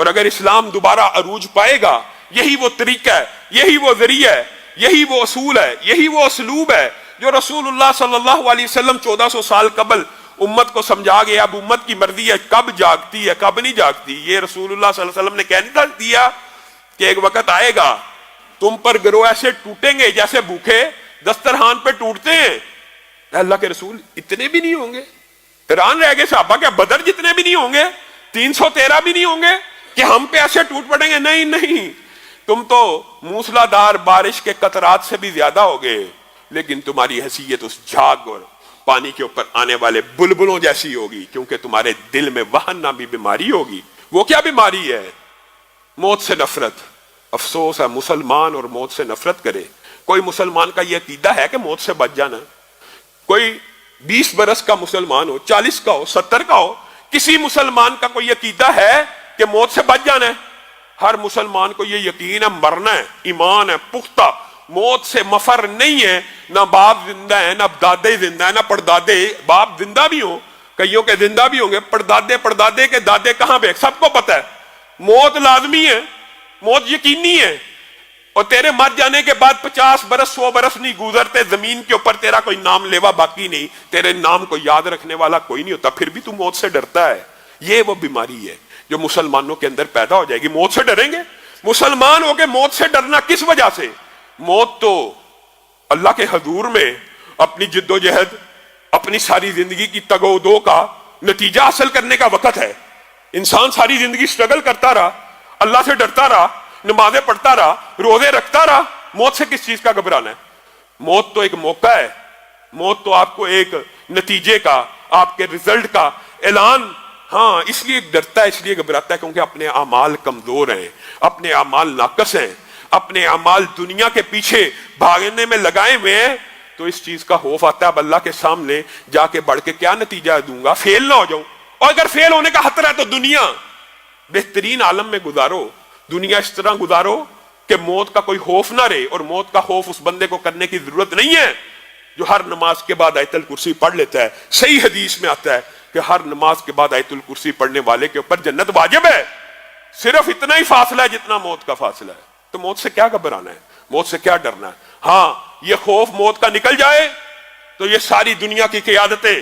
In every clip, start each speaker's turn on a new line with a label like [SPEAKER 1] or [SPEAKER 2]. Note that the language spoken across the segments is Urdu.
[SPEAKER 1] اور اگر اسلام دوبارہ عروج پائے گا، یہی وہ طریقہ ہے، یہی وہ ذریعہ ہے، یہی وہ اصول ہے، یہی وہ اسلوب ہے جو رسول اللہ صلی اللہ علیہ وسلم 1400 سال قبل امت کو سمجھا گیا۔ اب امت کی مرضی ہے کب جاگتی ہے کب نہیں جاگتی۔ یہ رسول اللہ صلی اللہ علیہ وسلم نے کہہ نہیں دیا کہ ایک وقت آئے گا تم پر گروہ ایسے ٹوٹیں گے جیسے بھوکے دسترخوان پہ ٹوٹتے ہیں۔ اللہ کے رسول اتنے بھی نہیں ہوں گے؟ حیران رہ گئے صحابہ، کیا بدر جتنے بھی نہیں ہوں گے؟ 313 بھی نہیں ہوں گے کہ ہم پہ ایسے ٹوٹ پڑیں گے؟ نہیں نہیں، تم تو موسلادھار بارش کے قطرات سے بھی زیادہ ہوگے، لیکن تمہاری حیثیت اس جھاگ اور پانی کے اوپر آنے والے بلبلوں جیسی ہوگی، کیونکہ تمہارے دل میں وہن نامی بیماری ہوگی۔ وہ کیا بیماری ہے؟ موت سے نفرت۔ افسوس ہے مسلمان اور موت سے نفرت کرے۔ کوئی مسلمان کا یہ عقیدہ ہے کہ موت سے بچ جانا؟ کوئی 20 برس کا مسلمان ہو، 40 کا ہو، 70 کا ہو، کسی مسلمان کا کوئی عقیدہ ہے کہ موت سے بچ جانا ہے؟ ہر مسلمان کو یہ یقین ہے مرنا ہے، ایمان ہے پختہ، موت سے مفر نہیں ہے۔ نہ باپ زندہ ہے، نہ دادے زندہ ہے، نہ پردادے۔ باپ زندہ بھی ہوں، کئیوں کے زندہ بھی ہوں گے، پردادے کے دادے کہاں پہ؟ سب کو پتہ ہے موت لازمی ہے، موت یقینی ہے۔ اور تیرے مر جانے کے بعد 50 برس 100 برس نہیں گزرتے، زمین کے اوپر تیرا کوئی نام لیوا باقی نہیں، تیرے نام کو یاد رکھنے والا کوئی نہیں ہوتا، پھر بھی تو موت سے ڈرتا ہے۔ یہ وہ بیماری ہے جو مسلمانوں کے اندر پیدا ہو جائے گی۔ موت سے ڈریں گے؟ مسلمان ہو کے موت سے ڈرنا کس وجہ سے؟ موت تو اللہ کے حضور میں اپنی جد و جہد، اپنی ساری زندگی کی تگ و دو کا نتیجہ حاصل کرنے کا وقت ہے۔ انسان ساری زندگی سٹرگل کرتا رہا، اللہ سے ڈرتا رہا، نمازیں پڑھتا رہا، روزے رکھتا رہا، موت سے کس چیز کا گھبرانا ہے؟ موت تو ایک موقع ہے، موت تو آپ کو ایک نتیجے کا، آپ کے رزلٹ کا اعلان۔ ہاں اس لیے ڈرتا ہے، اس لیے گھبراتا ہے کیونکہ اپنے اعمال کمزور ہیں، اپنے اعمال ناقص ہیں، اپنے اعمال دنیا کے پیچھے بھاگنے میں لگائے ہوئے ہیں، تو اس چیز کا خوف آتا ہے اب اللہ کے سامنے جا کے بڑھ کے کیا نتیجہ دوں گا، فیل نہ ہو جاؤں۔ اور اگر فیل ہونے کا خطرہ ہے تو دنیا بہترین عالم میں گزارو، دنیا اس طرح گزارو کہ موت کا کوئی خوف نہ رہے۔ اور موت کا خوف اس بندے کو کرنے کی ضرورت نہیں ہے جو ہر نماز کے بعد آیت الکرسی پڑھ لیتا ہے۔ صحیح حدیث میں آتا ہے کہ ہر نماز کے بعد آیت الکرسی پڑھنے والے کے اوپر جنت واجب ہے۔ صرف اتنا ہی فاصلہ ہے جتنا موت کا فاصلہ ہے۔ تو موت سے کیا گھبرانا ہے؟ موت سے کیا ڈرنا ہے؟ ہاں یہ خوف موت کا نکل جائے تو یہ ساری دنیا کی قیادتیں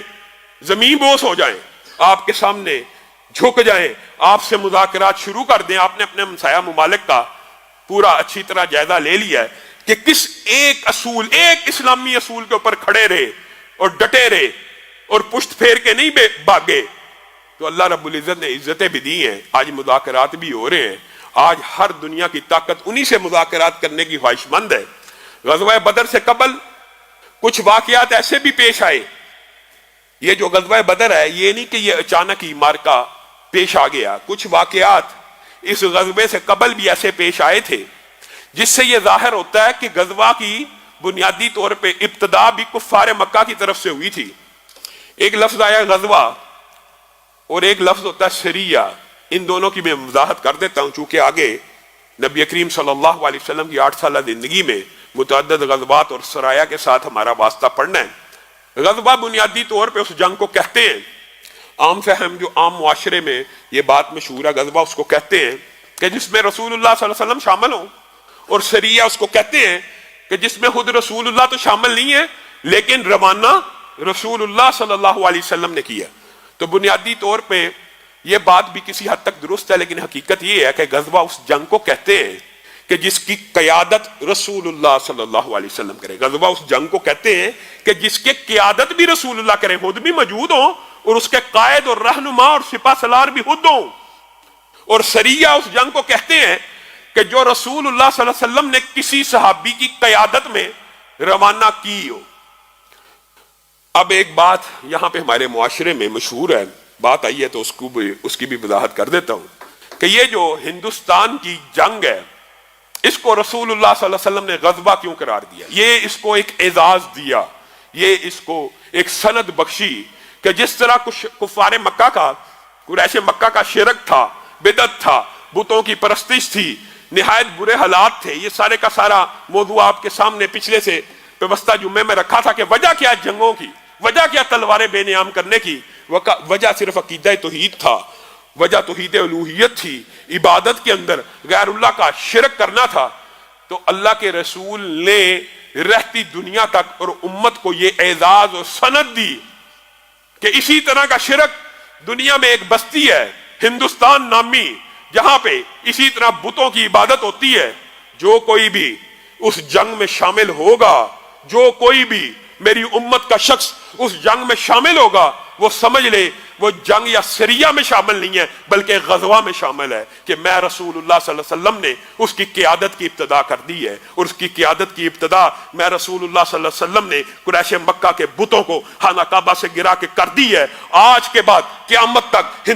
[SPEAKER 1] زمین بوس ہو جائیں، آپ کے سامنے جھک جائیں، آپ سے مذاکرات شروع کر دیں۔ آپ نے اپنے ہمسایہ ممالک کا پورا اچھی طرح جائزہ لے لیا ہے کہ کس ایک اصول، ایک اسلامی اصول کے اوپر کھڑے رہے اور ڈٹے رہے اور پشت پھیر کے نہیں بھاگے، تو اللہ رب العزت نے عزتیں بھی دی ہیں۔ آج مذاکرات بھی ہو رہے ہیں، آج ہر دنیا کی طاقت انہی سے مذاکرات کرنے کی خواہش مند ہے۔ غزوہ بدر سے قبل کچھ واقعات ایسے بھی پیش آئے۔ یہ جو غزوہ بدر ہے یہ نہیں کہ یہ اچانک ہی مارکا پیش آ گیا، کچھ واقعات اس غزوے سے قبل بھی ایسے پیش آئے تھے جس سے یہ ظاہر ہوتا ہے کہ غزوہ کی بنیادی طور پہ ابتدا بھی کفار مکہ کی طرف سے ہوئی تھی۔ ایک لفظ آیا غزوہ اور ایک لفظ ہوتا ہے سریہ، ان دونوں کی میں وضاحت کر دیتا ہوں چونکہ آگے نبی کریم صلی اللہ علیہ وسلم کی 8 سالہ زندگی میں متعدد غزوات اور سرایا کے ساتھ ہمارا واسطہ پڑھنا ہے۔ غزوہ بنیادی طور پہ اس جنگ کو کہتے ہیں، عام فہم جو عام معاشرے میں یہ بات مشہور ہے، غزوہ اس کو کہتے ہیں کہ جس میں رسول اللہ صلی اللہ علیہ وسلم شامل ہوں، اور سریہ اس کو کہتے ہیں کہ جس میں خود رسول اللہ تو شامل نہیں ہے لیکن روانہ رسول اللہ صلی اللہ علیہ وسلم نے کیا۔ تو بنیادی طور پہ یہ بات بھی کسی حد تک درست ہے، لیکن حقیقت یہ ہے کہ غزوہ اس جنگ کو کہتے ہیں کہ جس کی قیادت رسول اللہ صلی اللہ علیہ وسلم کرے۔ غزوہ اس جنگ کو کہتے ہیں کہ جس کے قیادت بھی رسول اللہ کرے، خود بھی موجود ہوں اور اس کے قائد اور رہنما اور سپہ سالار بھی خود ہوں۔ اور سریہ اس جنگ کو کہتے ہیں کہ جو رسول اللہ صلی اللہ علیہ وسلم نے کسی صحابی کی قیادت میں روانہ کی ہو۔ اب ایک بات یہاں پہ ہمارے معاشرے میں مشہور ہے، بات آئی ہے تو اس کی بھی وضاحت کر دیتا ہوں کہ یہ جو ہندوستان کی جنگ ہے اس کو رسول اللہ صلی اللہ علیہ وسلم نے غزوہ کیوں قرار دیا؟ یہ اس کو ایک اعزاز دیا، یہ اس کو ایک سند بخشی کہ جس طرح کفار مکہ کا، قریش مکہ کا شرک تھا، بدعت تھا، بتوں کی پرستش تھی، نہایت برے حالات تھے۔ یہ سارے کا سارا موضوع آپ کے سامنے پچھلے سے پیوستہ جمعے میں رکھا تھا کہ وجہ کیا جنگوں کی، وجہ کیا تلواریں بے نیام کرنے کی، وجہ صرف عقیدہ توحید تھا وجہ توحید الوہیت تھی، عبادت کے اندر غیر اللہ کا شرک کرنا تھا، تو اللہ کے رسول نے رہتی دنیا تک اور امت کو یہ اعزاز و سند دی کہ اسی طرح کا شرک دنیا میں ایک بستی ہے ہندوستان نامی، جہاں پہ اسی طرح بتوں کی عبادت ہوتی ہے. جو کوئی بھی اس جنگ میں شامل ہوگا، جو کوئی بھی میری امت کا شخص اس جنگ میں شامل ہوگا، وہ سمجھ لے وہ جنگ یا سریہ میں شامل نہیں ہے بلکہ غزوہ میں شامل ہے، کہ میں رسول اللہ صلی اللہ علیہ وسلم نے اس کی قیادت کی ابتدا کر دی ہے، اور اس کی قیادت کی ابتدا میں رسول اللہ صلی اللہ علیہ وسلم نے قریش مکہ کے بتوں کو خانہ کعبہ سے گرا کے کر دی ہے. آج کے بعد قیامت تک